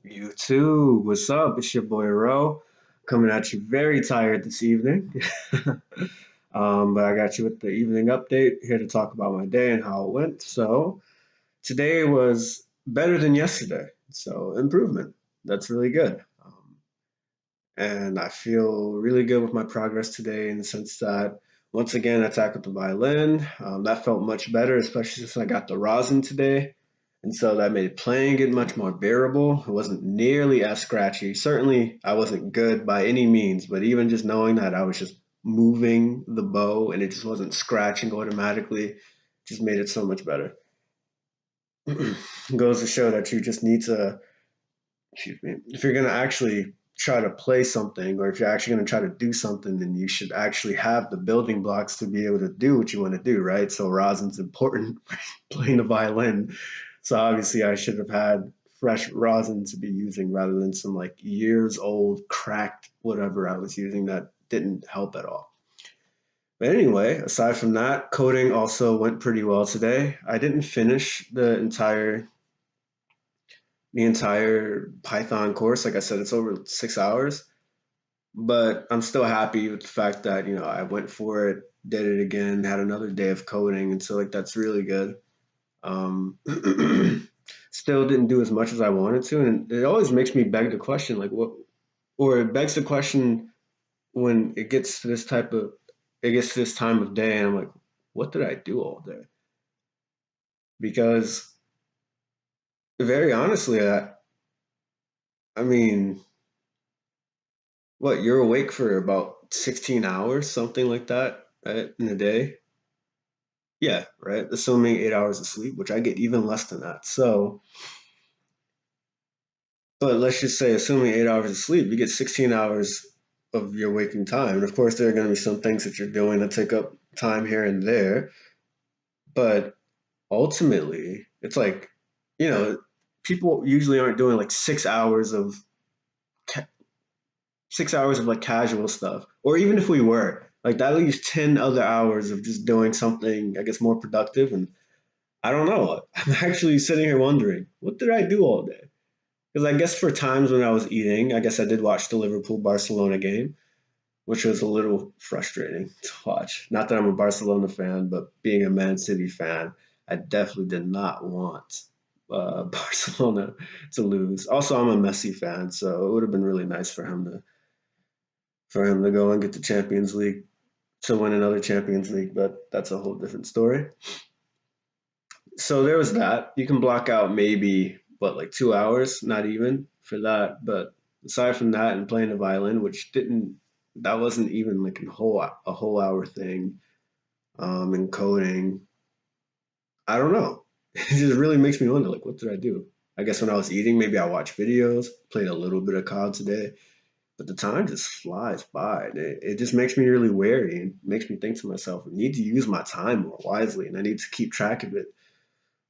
You too. What's up? It's your boy Ro coming at you very tired this evening. But I got you with the evening update here to talk about my day and how it went. So today was better than yesterday. So improvement. That's really good. And I feel really good with my progress today in the sense that once again I tackled the violin. That felt much better, especially since I got the rosin today. And so that made playing it much more bearable. It wasn't nearly as scratchy. Certainly, I wasn't good by any means, but even just knowing that I was just moving the bow and it just wasn't scratching automatically just made it so much better. Goes to show that you just need to, excuse me, if you're going to actually try to play something or if you're actually going to try to do something, then you should actually have the building blocks to be able to do what you want to do, right? So rosin's important playing the violin. So obviously I should have had fresh rosin to be using rather than some like years old cracked whatever I was using that didn't help at all. But anyway, aside from that, coding also went pretty well today. I didn't finish the entire Python course. Like I said, it's over 6 hours, but I'm still happy with the fact that, I went for it, did it again, had another day of coding. And so like that's really good. Um, Still didn't do as much as I wanted to. And it always makes me beg the question, like what, or it begs the question when it gets to this time of day and I'm like, what did I do all day? Because very honestly, I mean, what, you're awake for about 16 hours, something like that, right, in a day? Yeah, right. Assuming 8 hours of sleep, which I get even less than that. So, but let's just say, assuming 8 hours of sleep, you get 16 hours of your waking time. And of course, there are going to be some things that you're doing that take up time here and there. But ultimately, it's like, you know, people usually aren't doing like 6 hours of 6 hours of like casual stuff. Or even if we were, like that leaves 10 other hours of just doing something, I guess, more productive. And I don't know. I'm actually sitting here wondering, what did I do all day? Because I guess for times when I was eating, I guess I did watch the Liverpool Barcelona game, which was a little frustrating to watch. Not that I'm a Barcelona fan, but being a Man City fan, I definitely did not want Barcelona to lose. Also, I'm a Messi fan, so it would have been really nice for him to go and get the Champions League to win another Champions League, but that's a whole different story. So there was that. You can block out maybe what, like 2 hours, not even for that. But aside from that and playing the violin, which didn't that wasn't even like a whole hour thing, and coding. I don't know. It just really makes me wonder, like, what did I do? I guess when I was eating, maybe I watched videos, played a little bit of COD today, but the time just flies by. And it just makes me really wary and makes me think to myself, I need to use my time more wisely and I need to keep track of it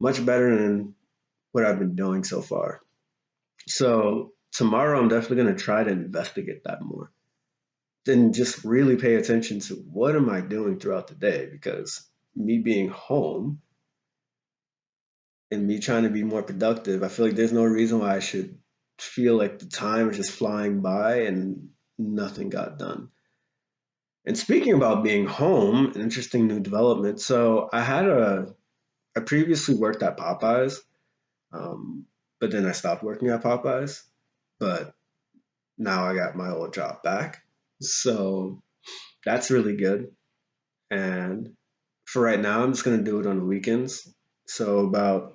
much better than what I've been doing so far. So tomorrow I'm definitely going to try to investigate that more. Then just really pay attention to what am I doing throughout the day because me being home and me trying to be more productive, I feel like there's no reason why I should feel like the time is just flying by and nothing got done. And speaking about being home, an interesting new development. So I previously worked at Popeyes, um, but then I stopped working at Popeyes. But now I got my old job back. So that's really good. And for right now, I'm just going to do it on the weekends. So, about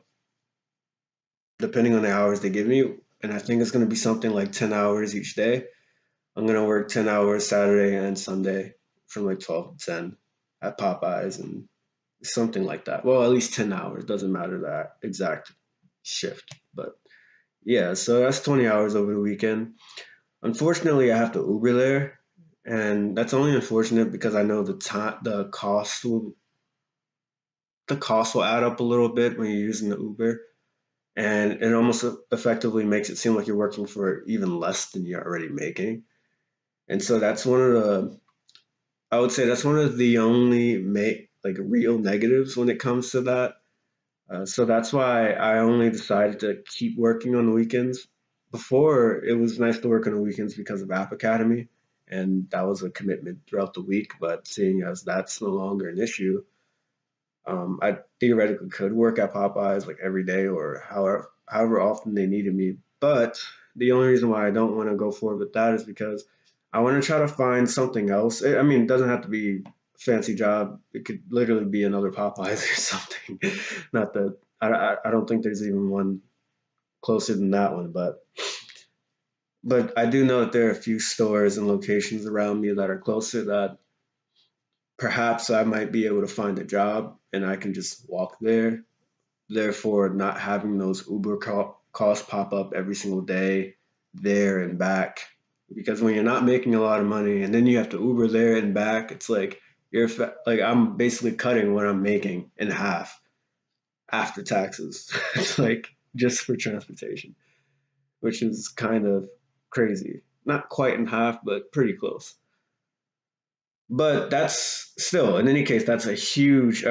depending on the hours they give me, and I think it's going to be something like 10 hours each day. I'm going to work 10 hours Saturday and Sunday from like 12 to 10 at Popeyes and something like that. Well, at least 10 hours. Doesn't matter that exact shift. But yeah, so that's 20 hours over the weekend. Unfortunately, I have to Uber there, and that's only unfortunate because I know the cost will add up a little bit when you're using the Uber, and it almost effectively makes it seem like you're working for even less than you're already making. And so I would say that's one of the only like real negatives when it comes to that. So that's why I only decided to keep working on the weekends before it was nice to work on the weekends because of App Academy, and that was a commitment throughout the week. But seeing as that's no longer an issue, I theoretically could work at Popeyes like every day or however often they needed me. But the only reason why I don't want to go forward with that is because I want to try to find something else. I mean, it doesn't have to be a fancy job. It could literally be another Popeyes or something. Not that I don't think there's even one closer than that one, but I do know that there are a few stores and locations around me that are closer that perhaps I might be able to find a job and I can just walk there, therefore not having those costs pop up every single day there and back. Because when you're not making a lot of money and then you have to Uber there and back, it's like like I'm basically cutting what I'm making in half after taxes. It's like just for transportation, which is kind of crazy. Not quite in half, but pretty close. But that's still, in any case, that's a huge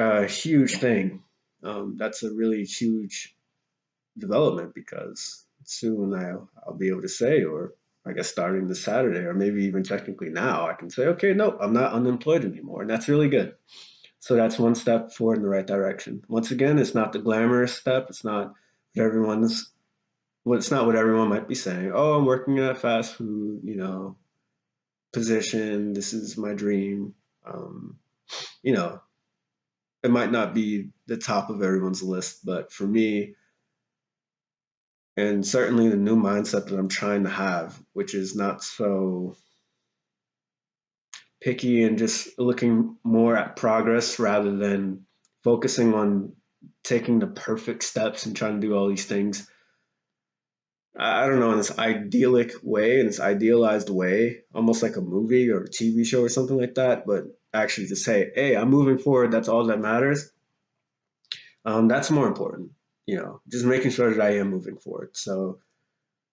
thing. That's a really huge development because soon I'll be able to say, or I guess starting this Saturday, or maybe even technically now, I can say, okay, no, I'm not unemployed anymore, and that's really good. So that's one step forward in the right direction. Once again, it's not the glamorous step. It's not what everyone's. Well, it's not what everyone might be saying. Oh, I'm working at a fast food, position. This is my dream. Um, you know, it might not be the top of everyone's list, but for me, and certainly the new mindset that I'm trying to have, which is not so picky and just looking more at progress rather than focusing on taking the perfect steps and trying to do all these things. I don't know, in this idyllic way, in this idealized way, almost like a movie or a TV show or something like that, but actually just say, hey, I'm moving forward, that's all that matters. That's more important, just making sure that I am moving forward. So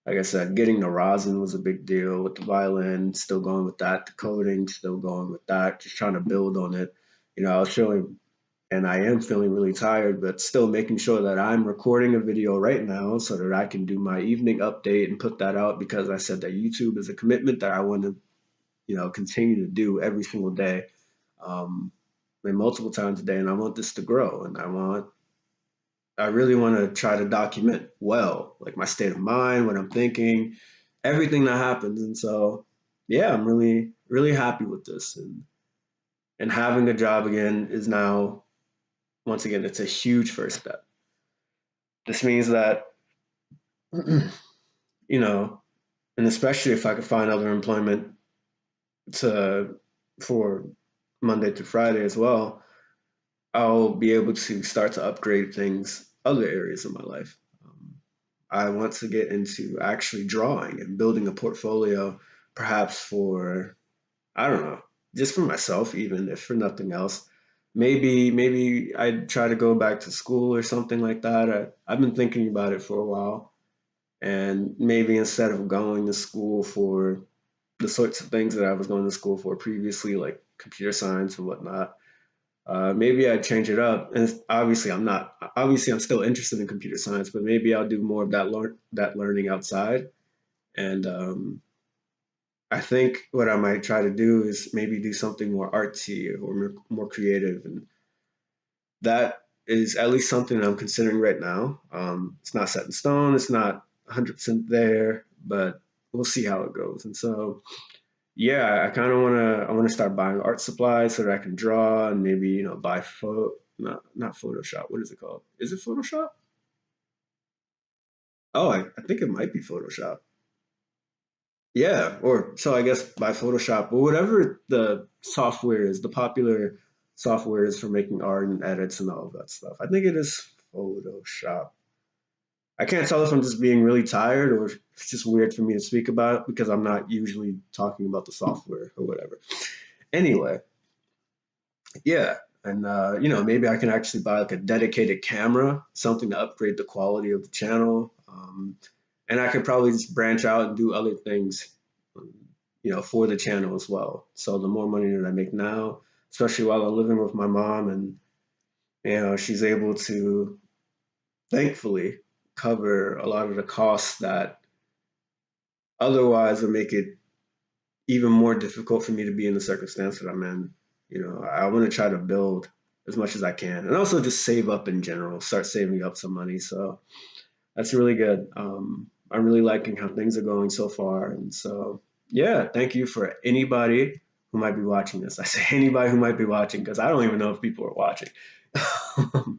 like I said, getting the rosin was a big deal with the violin, still going with that, the coding, still going with that, just trying to build on it. I was feeling, and I am feeling really tired, but still making sure that I'm recording a video right now so that I can do my evening update and put that out because I said that YouTube is a commitment that I want to, continue to do every single day, um, and multiple times a day. And I want this to grow, and I really want to try to document well, like my state of mind, what I'm thinking, everything that happens. And so, yeah, I'm really, really happy with this. And having a job again is now, once again, it's a huge first step. This means that, you know, and especially if I could find other employment to for Monday to Friday as well, I'll be able to start to upgrade things, other areas of my life. I want to get into actually drawing and building a portfolio, perhaps for, I don't know, just for myself, even if for nothing else. Maybe I'd try to go back to school or something like that. I've been thinking about it for a while. And maybe instead of going to school for the sorts of things that I was going to school for previously, like computer science and whatnot, maybe I'd change it up. And obviously, I'm not. Obviously, I'm still interested in computer science, but maybe I'll do more of that learning outside. And I think what I might try to do is maybe do something more artsy or more creative, and that is at least something I'm considering right now. It's not set in stone. It's not 100% there, but we'll see how it goes. And so yeah, I kind of want to start buying art supplies so that I can draw and maybe buy photo not Photoshop. What is it called? Is it Photoshop? Oh, I think it might be Photoshop. Yeah, or so I guess by Photoshop or whatever the software is, the popular software is for making art and edits and all of that stuff. I think it is Photoshop. I can't tell if I'm just being really tired or if it's just weird for me to speak about it because I'm not usually talking about the software or whatever. Anyway, yeah, and maybe I can actually buy like a dedicated camera, something to upgrade the quality of the channel, and I could probably just branch out and do other things, um, for the channel as well. So the more money that I make now, especially while I'm living with my mom, and she's able to thankfully cover a lot of the costs that Otherwise, it'll make it even more difficult for me to be in the circumstance that I'm in. I want to try to build as much as I can, and also just save up in general. Start saving up some money. So that's really good. I'm really liking how things are going so far, and so yeah, thank you for anybody who might be watching this. I say anybody who might be watching because I don't even know if people are watching.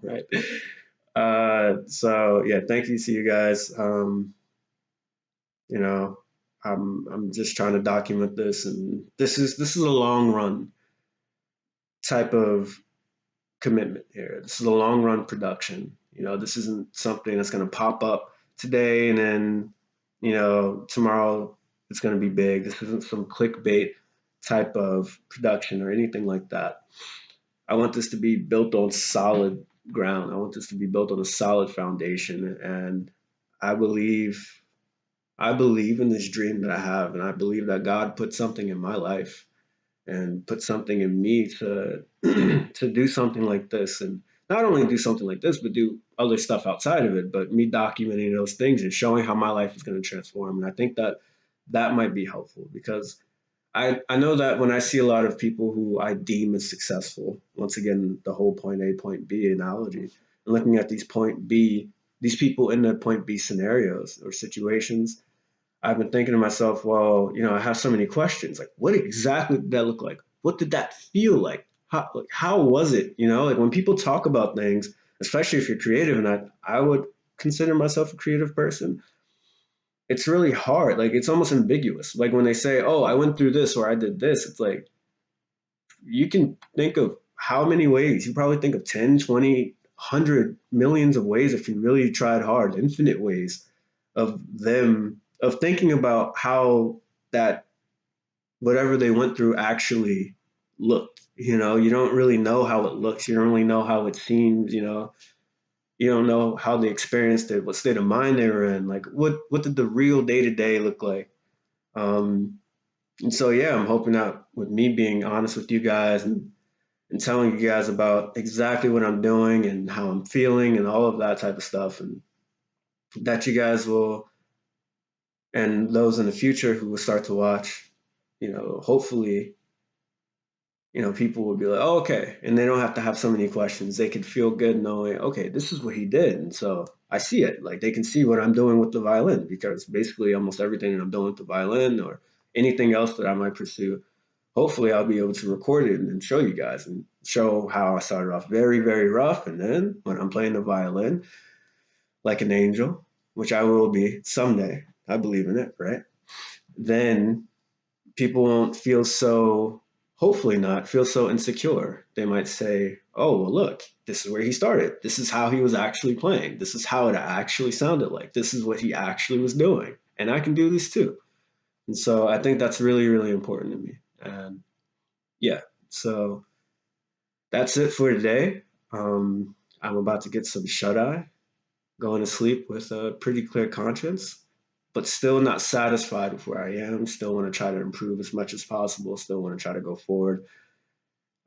Right. So yeah, thank you to you guys. You know, I'm just trying to document this, and this is a long run type of commitment here. This is a long run production. This isn't something that's going to pop up today and then tomorrow it's going to be big. This isn't some clickbait type of production or anything like that. I want this to be built on solid ground. I want this to be built on a solid foundation, and I believe I believe in this dream that I have, and I believe that God put something in my life and put something in me to to do something like this, and not only do something like this, but do other stuff outside of it. But me documenting those things and showing how my life is going to transform, and I think that that might be helpful because I know that when I see a lot of people who I deem as successful, once again, the whole point A, point B analogy, and looking at these people in the point B scenarios or situations, I've been thinking to myself, well, I have so many questions. Like, what exactly did that look like? What did that feel like? How was it? Like when people talk about things, especially if you're creative, and I would consider myself a creative person, it's really hard. Like, it's almost ambiguous. Like when they say, oh, I went through this or I did this, it's like, you can think of how many ways. You probably think of 10, 20, 100 millions of ways if you really tried hard, infinite ways of thinking about how that whatever they went through actually looked. You don't really know how it looks. You don't really know how it seems. You don't know how they experienced it, what state of mind they were in, like what did the real day to day look like. And so yeah, I'm hoping that with me being honest with you guys and telling you guys about exactly what I'm doing and how I'm feeling and all of that type of stuff, and that you guys will, and those in the future who will start to watch, hopefully, people will be like, oh, okay. And they don't have to have so many questions. They can feel good knowing, okay, this is what he did. And so I see it. Like they can see what I'm doing with the violin because basically almost everything that I'm doing with the violin or anything else that I might pursue, hopefully I'll be able to record it and show you guys and show how I started off very, very rough. And then when I'm playing the violin like an angel, which I will be someday, I believe in it, right? Then people won't feel so, hopefully not, feel so insecure. They might say, oh, well, look, this is where he started. This is how he was actually playing. This is how it actually sounded like. This is what he actually was doing. And I can do this too. And so I think that's really, really important to me. And yeah, so that's it for today. I'm about to get some shut eye, going to sleep with a pretty clear conscience, but still not satisfied with where I am. Still want to try to improve as much as possible. Still want to try to go forward,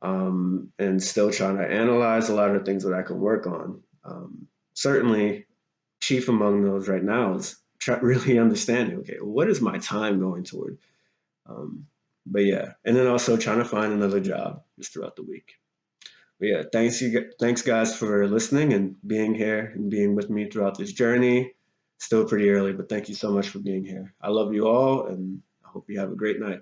and still trying to analyze a lot of the things that I can work on. Certainly, chief among those right now is really understanding. Okay, what is my time going toward? But yeah, and then also trying to find another job just throughout the week. But yeah, thanks guys for listening and being here and being with me throughout this journey. Still pretty early, but thank you so much for being here. I love you all, and I hope you have a great night.